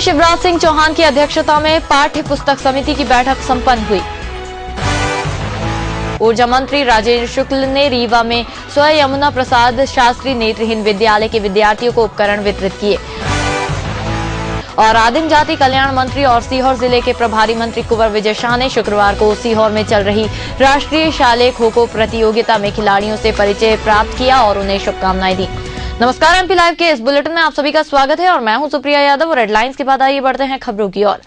मुख्यमंत्री शिवराज सिंह चौहान की अध्यक्षता में पाठ्य पुस्तक समिति की बैठक संपन्न हुई। ऊर्जा मंत्री राजेंद्र शुक्ल ने रीवा में स्व यमुना प्रसाद शास्त्री नेत्रहीन विद्यालय के विद्यार्थियों को उपकरण वितरित किए। और आदिम जाति कल्याण मंत्री और सीहोर जिले के प्रभारी मंत्री कुंवर विजय शाह ने शुक्रवार को सीहोर में चल रही राष्ट्रीय शालेय खो खो प्रतियोगिता में खिलाड़ियों से परिचय प्राप्त किया और उन्हें शुभकामनाएं दी। नमस्कार, एमपी लाइव के इस बुलेटिन में आप सभी का स्वागत है और मैं हूं सुप्रिया यादव। और हेडलाइंस के बाद आइए बढ़ते हैं खबरों की ओर।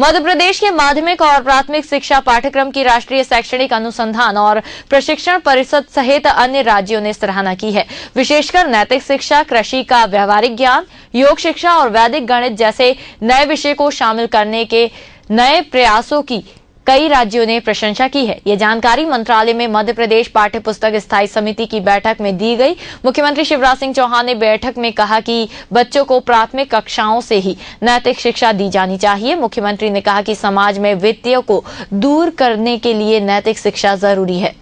मध्य प्रदेश के माध्यमिक और प्राथमिक शिक्षा पाठ्यक्रम की राष्ट्रीय शैक्षणिक अनुसंधान और प्रशिक्षण परिषद सहित अन्य राज्यों ने सराहना की है। विशेषकर नैतिक शिक्षा, कृषि का व्यवहारिक ज्ञान, योग शिक्षा और वैदिक गणित जैसे नए विषय को शामिल करने के नए प्रयासों की कई राज्यों ने प्रशंसा की है। ये जानकारी मंत्रालय में मध्य प्रदेश पाठ्य पुस्तक स्थायी समिति की बैठक में दी गई। मुख्यमंत्री शिवराज सिंह चौहान ने बैठक में कहा कि बच्चों को प्राथमिक कक्षाओं से ही नैतिक शिक्षा दी जानी चाहिए। मुख्यमंत्री ने कहा कि समाज में वित्तीय को दूर करने के लिए नैतिक शिक्षा जरूरी है।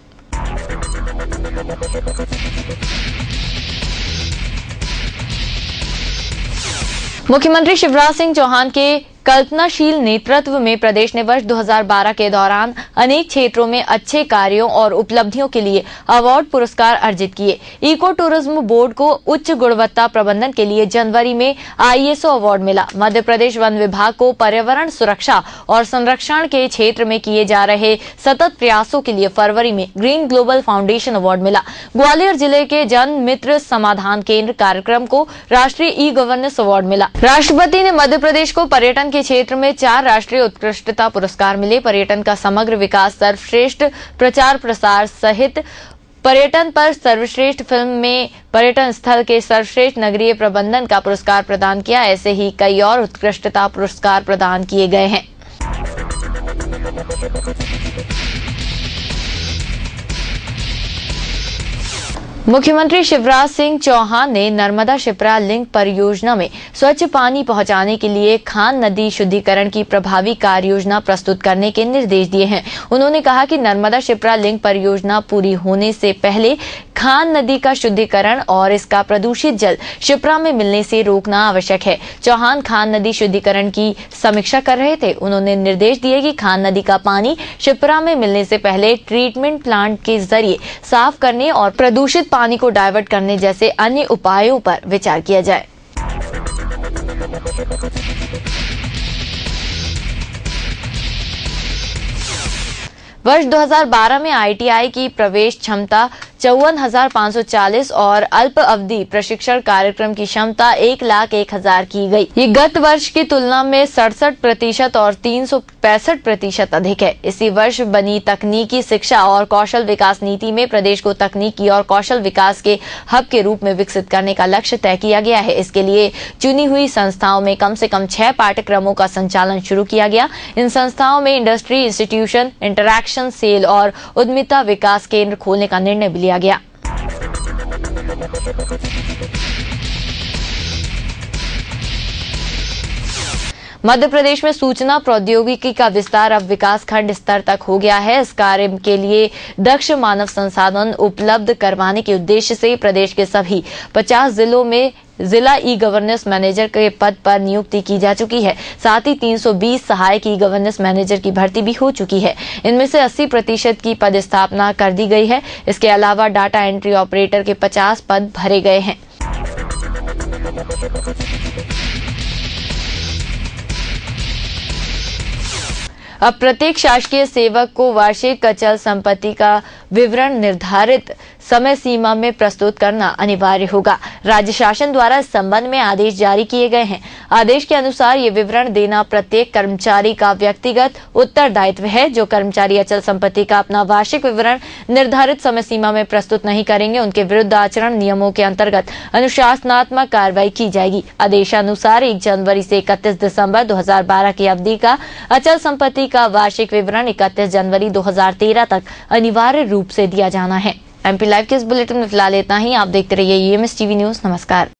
मुख्यमंत्री शिवराज सिंह चौहान के कल्पनाशील नेतृत्व में प्रदेश ने वर्ष 2012 के दौरान अनेक क्षेत्रों में अच्छे कार्यों और उपलब्धियों के लिए अवार्ड पुरस्कार अर्जित किए। इको टूरिज्म बोर्ड को उच्च गुणवत्ता प्रबंधन के लिए जनवरी में ISO अवार्ड मिला। मध्य प्रदेश वन विभाग को पर्यावरण सुरक्षा और संरक्षण के क्षेत्र में किए जा रहे सतत प्रयासों के लिए फरवरी में ग्रीन ग्लोबल फाउंडेशन अवार्ड मिला। ग्वालियर जिले के जन मित्र समाधान केंद्र कार्यक्रम को राष्ट्रीय ई गवर्नेंस अवार्ड मिला। राष्ट्रपति ने मध्य प्रदेश को पर्यटन के क्षेत्र में 4 राष्ट्रीय उत्कृष्टता पुरस्कार मिले। पर्यटन का समग्र विकास, सर्वश्रेष्ठ प्रचार प्रसार सहित पर्यटन पर सर्वश्रेष्ठ फिल्म में पर्यटन स्थल के सर्वश्रेष्ठ नगरीय प्रबंधन का पुरस्कार प्रदान किया। ऐसे ही कई और उत्कृष्टता पुरस्कार प्रदान किए गए हैं। मुख्यमंत्री शिवराज सिंह चौहान ने नर्मदा शिप्रा लिंक परियोजना में स्वच्छ पानी पहुंचाने के लिए खान नदी शुद्धिकरण की प्रभावी कार्य योजना प्रस्तुत करने के निर्देश दिए हैं। उन्होंने कहा कि नर्मदा शिप्रा लिंक परियोजना पूरी होने से पहले खान नदी का शुद्धिकरण और इसका प्रदूषित जल शिप्रा में मिलने से रोकना आवश्यक है। चौहान खान नदी शुद्धिकरण की समीक्षा कर रहे थे। उन्होंने निर्देश दिए कि खान नदी का पानी शिप्रा में मिलने से पहले ट्रीटमेंट प्लांट के जरिए साफ करने और प्रदूषित पानी को डाइवर्ट करने जैसे अन्य उपायों पर विचार किया जाए। वर्ष 2012 में ITI की प्रवेश क्षमता 54,540 और अल्प अवधि प्रशिक्षण कार्यक्रम की क्षमता 1,01,000 की गई। ये गत वर्ष की तुलना में 67% और 365% अधिक है। इसी वर्ष बनी तकनीकी शिक्षा और कौशल विकास नीति में प्रदेश को तकनीकी और कौशल विकास के हब के रूप में विकसित करने का लक्ष्य तय किया गया है। इसके लिए चुनी हुई संस्थाओं में कम से कम 6 पाठ्यक्रमों का संचालन शुरू किया गया। इन संस्थाओं में इंडस्ट्री इंस्टीट्यूशन, इंटरैक्शन सेल और उद्यमिता विकास केंद्र खोलने का निर्णय भी लिया गया। मध्य प्रदेश में सूचना प्रौद्योगिकी का विस्तार अब विकास खंड स्तर तक हो गया है। इस कार्य के लिए दक्ष मानव संसाधन उपलब्ध करवाने के उद्देश्य से प्रदेश के सभी 50 जिलों में जिला ई गवर्नेंस मैनेजर के पद पर नियुक्ति की जा चुकी है। साथ ही 320 सहायक ई गवर्नेंस मैनेजर की भर्ती भी हो चुकी है। इनमें से 80% की पद स्थापना कर दी गई है। इसके अलावा डाटा एंट्री ऑपरेटर के 50 पद भरे गए हैं। अब प्रत्येक शासकीय सेवक को वार्षिक अचल संपत्ति का विवरण निर्धारित समय सीमा में प्रस्तुत करना अनिवार्य होगा। राज्य शासन द्वारा इस संबंध में आदेश जारी किए गए हैं। आदेश के अनुसार ये विवरण देना प्रत्येक कर्मचारी का व्यक्तिगत उत्तरदायित्व है। जो कर्मचारी अचल संपत्ति का अपना वार्षिक विवरण निर्धारित समय सीमा में प्रस्तुत नहीं करेंगे, उनके विरुद्ध आचरण नियमों के अंतर्गत अनुशासनात्मक कार्रवाई की जाएगी। आदेशानुसार 1 जनवरी से 31 दिसंबर 2012 की अवधि का अचल संपत्ति का वार्षिक विवरण 31 जनवरी 2013 तक अनिवार्य रूप से दिया जाना है। एमपी लाइव के इस बुलेटिन में फिलहाल इतना ही। आप देखते रहिए EMS TV न्यूज। नमस्कार।